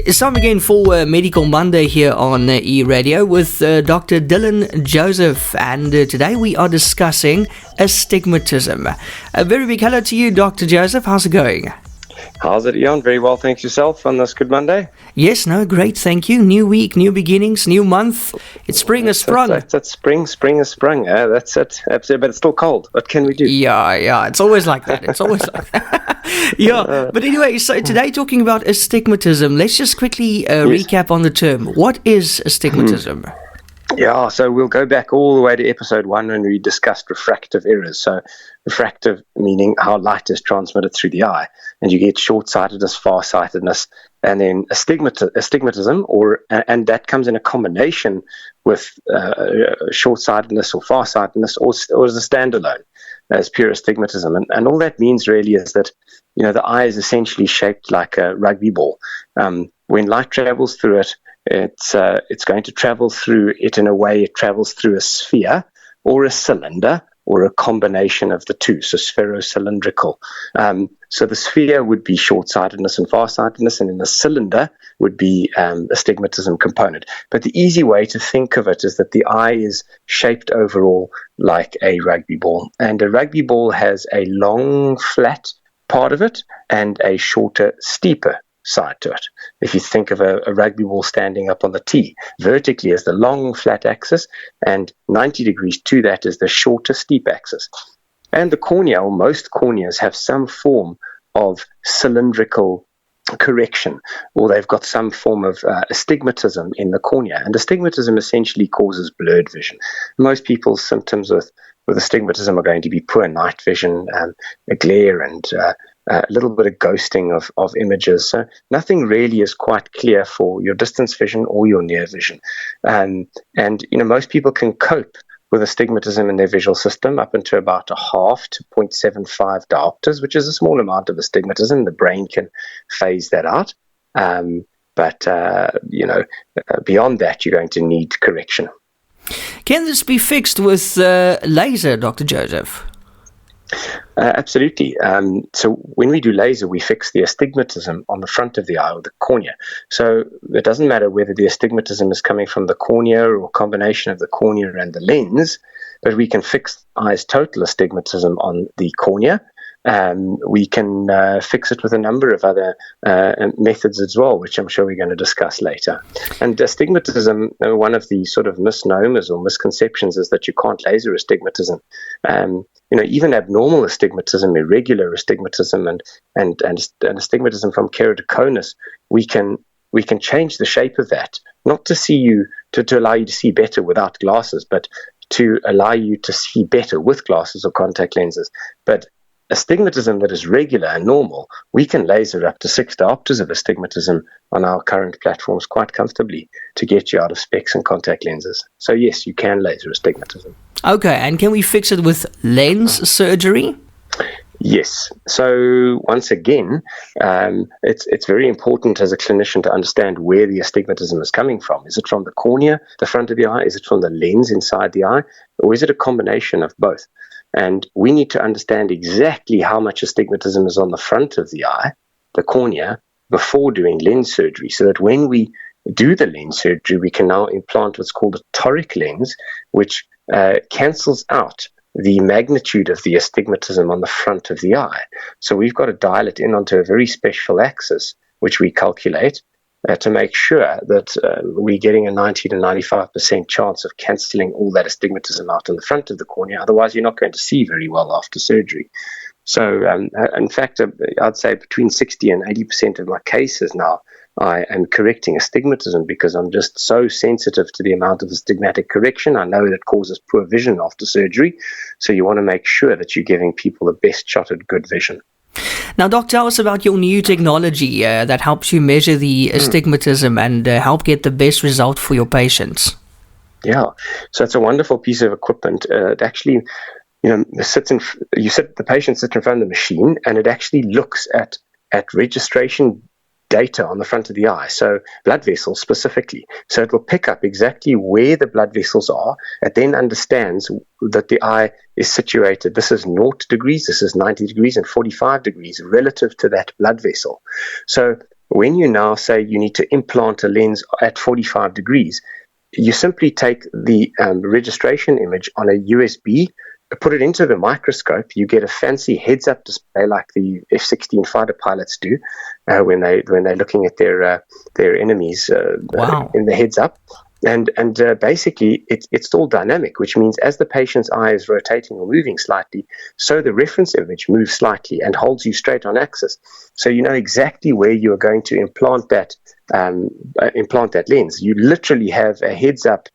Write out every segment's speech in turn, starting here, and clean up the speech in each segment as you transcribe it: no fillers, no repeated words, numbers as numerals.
It's time again for Medical Monday here on eRadio with Dr. Dylan Joseph, and today we are discussing astigmatism. A very big hello to you, Dr. Joseph. How's it going? How's it, Ian? Very well, thanks yourself on this good Monday. Yes, no, great, thank you. New week, new beginnings, new month. It's spring has sprung. That's spring has sprung. That's it. Absolutely, but it's still cold. What can we do? Yeah, it's always like that. Yeah, but anyway, so today talking about astigmatism, let's just quickly recap on the term. What is astigmatism? Yeah, so we'll go back all the way to episode 1 when we discussed refractive errors. So refractive meaning how light is transmitted through the eye, and you get short-sightedness, far-sightedness, and then astigmatism, and that comes in a combination with short-sightedness or far-sightedness, or as a standalone, as pure astigmatism. And all that means really is that, you know, the eye is essentially shaped like a rugby ball. When light travels through it, it's going to travel through it in a way it travels through a sphere or a cylinder or a combination of the two, so spherocylindrical. So the sphere would be short-sightedness and far-sightedness, and in the cylinder would be astigmatism component. But the easy way to think of it is that the eye is shaped overall like a rugby ball, and a rugby ball has a long, flat part of it and a shorter, steeper side to it. If you think of a rugby ball standing up on the tee, vertically is the long flat axis, and 90 degrees to that is the shorter steep axis. And the cornea, or most corneas, have some form of cylindrical correction, or they've got some form of astigmatism in the cornea. And astigmatism essentially causes blurred vision. Most people's symptoms with astigmatism are going to be poor night vision, a glare, and a little bit of ghosting of images. So nothing really is quite clear for your distance vision or your near vision. And you know, most people can cope with astigmatism in their visual system up into about 0.5 to 0.75 diopters, which is a small amount of astigmatism. The brain can phase that out. But beyond that, you're going to need correction. Can this be fixed with laser, Dr. Joseph? Absolutely. So when we do laser, we fix the astigmatism on the front of the eye, or the cornea. So it doesn't matter whether the astigmatism is coming from the cornea or a combination of the cornea and the lens, but we can fix the eye's total astigmatism on the cornea. We can fix it with a number of other methods as well, which I'm sure we're going to discuss later. And astigmatism, one of the sort of misnomers or misconceptions is that you can't laser astigmatism. Even abnormal astigmatism, irregular astigmatism, and astigmatism from keratoconus, we can change the shape of that, not to see you to allow you to see better without glasses, but to allow you to see better with glasses or contact lenses. But astigmatism that is regular and normal, we can laser up to 6 diopters of astigmatism on our current platforms quite comfortably to get you out of specs and contact lenses. So yes, you can laser astigmatism. Okay, and can we fix it with lens surgery? Yes. So once again, it's very important as a clinician to understand where the astigmatism is coming from. Is it from the cornea, the front of the eye? Is it from the lens inside the eye? Or is it a combination of both? And we need to understand exactly how much astigmatism is on the front of the eye, the cornea, before doing lens surgery, so that when we do the lens surgery, we can now implant what's called a toric lens, which cancels out the magnitude of the astigmatism on the front of the eye. So we've got to dial it in onto a very special axis, which we calculate to make sure that we're getting a 90 to 95% chance of cancelling all that astigmatism out in the front of the cornea. Otherwise, you're not going to see very well after surgery. So, in fact, I'd say between 60 and 80% of my cases now, I am correcting astigmatism because I'm just so sensitive to the amount of astigmatic correction. I know that it causes poor vision after surgery. So you want to make sure that you're giving people the best shot at good vision. Now, Doc, tell us about your new technology that helps you measure the astigmatism and help get the best result for your patients. Yeah, so it's a wonderful piece of equipment. It actually, the patient sits in front of the machine, and it actually looks at registration data on the front of the eye, so blood vessels specifically. So it will pick up exactly where the blood vessels are. It then understands that the eye is situated. This is 0 degrees, this is 90 degrees, and 45 degrees relative to that blood vessel. So when you now say you need to implant a lens at 45 degrees, you simply take the registration image on a USB, put it into the microscope. You get a fancy heads-up display like the F-16 fighter pilots do when they're looking at their enemies in the heads-up. And basically, it's all dynamic, which means as the patient's eye is rotating or moving slightly, so the reference image moves slightly and holds you straight on axis. So you know exactly where you are going to implant that lens. You literally have a heads-up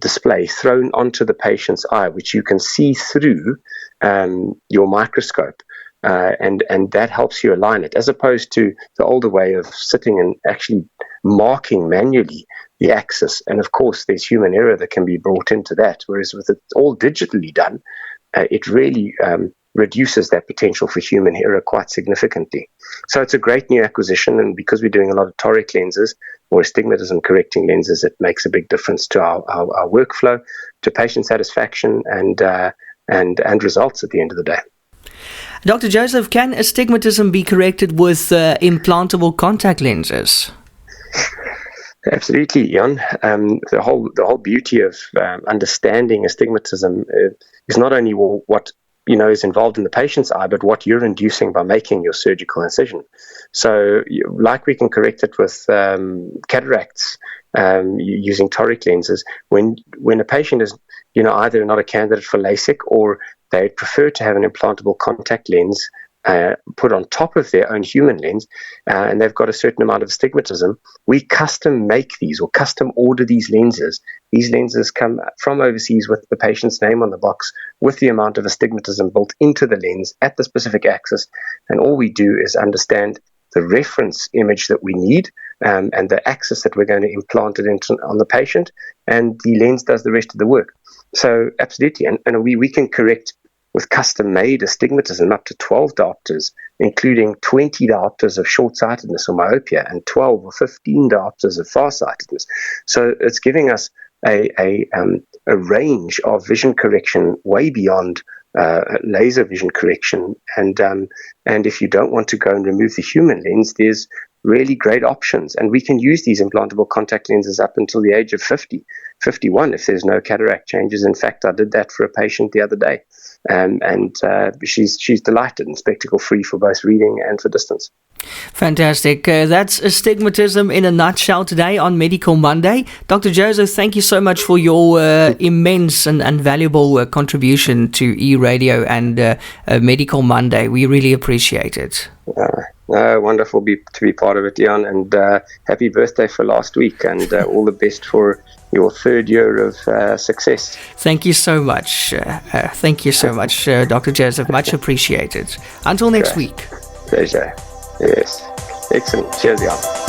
display thrown onto the patient's eye, which you can see through your microscope. And that helps you align it, as opposed to the older way of sitting and actually marking manually the axis. And of course, there's human error that can be brought into that. Whereas with it all digitally done, it really reduces that potential for human error quite significantly. So it's a great new acquisition. And because we're doing a lot of toric lenses or astigmatism correcting lenses, it makes a big difference to our workflow, to patient satisfaction, and results at the end of the day. Dr. Joseph, can astigmatism be corrected with implantable contact lenses? Absolutely, Jan. The whole beauty of understanding astigmatism is not only what is involved in the patient's eye, but what you're inducing by making your surgical incision. So, like we can correct it with cataracts using toric lenses, when a patient is either not a candidate for LASIK or they prefer to have an implantable contact lens put on top of their own human lens, and they've got a certain amount of astigmatism, we custom make these or custom order these lenses. These lenses come from overseas with the patient's name on the box, with the amount of astigmatism built into the lens at the specific axis. And all we do is understand the reference image that we need and the axis that we're going to implant it into on the patient, and the lens does the rest of the work. So absolutely, and we can correct with custom-made astigmatism up to 12 diopters, including 20 diopters of short-sightedness or myopia and 12 or 15 diopters of far-sightedness. So it's giving us a range of vision correction way beyond laser vision correction. And if you don't want to go and remove the human lens, there's really great options. And we can use these implantable contact lenses up until the age of 50, 51 if there's no cataract changes. In fact, I did that for a patient the other day. And she's delighted and spectacle-free for both reading and for distance. Fantastic. That's astigmatism in a nutshell today on Medical Monday. Dr. Joseph, thank you so much for your immense and valuable contribution to eRadio and Medical Monday. We really appreciate it. Wonderful to be part of it, Jan, and happy birthday for last week, and all the best for your third year of success. Thank you so much. Dr. Joseph. Much appreciated. Until next week. Pleasure. Yes. Excellent. Cheers, Jan.